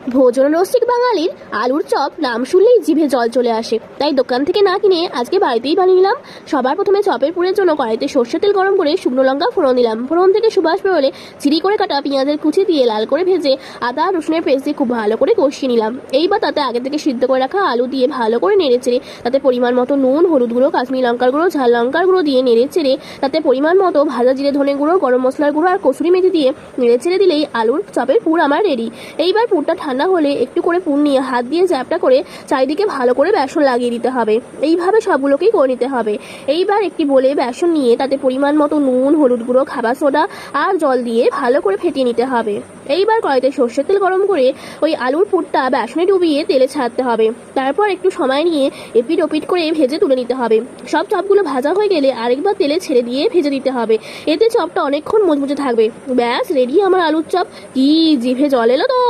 ভোজন রসিক বাঙালির আলুর চপ নাম শুনলেই জিভে জল চলে আসে, তাই দোকান থেকে না কিনে আজকে বাড়িতেই বানিয়ে নিলাম। সবার প্রথমে চপের পুরের জন্য কড়াইতে সর্ষের তেল গরম করে শুকনো লঙ্কা ফোড়ন দিলাম। ফোড়ন থেকে সুবাস বেরোলে চিরি করে কাটা পেঁয়াজের কুচি দিয়ে লাল করে ভেজে আদা রসুনের পেস্ট দিয়ে খুব ভালো করে কষিয়ে নিলাম। এইবার তাতে আগে থেকে সিদ্ধ করে রাখা আলু দিয়ে ভালো করে নেড়েচেড়ে তাতে পরিমাণ মতো নুন, হলুদ গুঁড়ো, কাশ্মীরি লঙ্কার গুঁড়ো, ঝাল লঙ্কার গুঁড়ো দিয়ে নেড়েচেড়ে তাতে পরিমাণ মতো ভাজা জিরে ধনে গুঁড়ো, গরম মশলার গুঁড়ো আর কসুরি মেথি দিয়ে নেড়েচেড়ে দিলেই আলুর চপের পুর আমার রেডি। এইবার পুরটা ঠান্ডা হলে একটু করে পুর নিয়ে হাত দিয়ে চ্যাপটা করে চারিদিকে ভালো করে বেসন লাগিয়ে দিতে হবে। এইভাবে সবগুলোকেই করে নিতে হবে। এইবার একটি বলে বেসন নিয়ে তাতে পরিমাণ মতো নুন, হলুদ গুঁড়ো, খাবার সোডা আর জল দিয়ে ভালো করে ফেটিয়ে নিতে হবে। এইবার কড়াইতে সর্ষের তেল গরম করে ওই আলুর পুরটা বেসনে ডুবিয়ে তেলে ছাড়তে হবে। তারপর একটু সময় নিয়ে এপিট ওপিট করে ভেজে তুলে নিতে হবে। সব চপগুলো ভাজা হয়ে গেলে আরেকবার তেলে ছেড়ে দিয়ে ভেজে দিতে হবে। এতে চপটা অনেকক্ষণ মুচমুচে থাকবে। ব্যাস রেডি আমার আলুর চপ। কি জিভে জল এলো তো।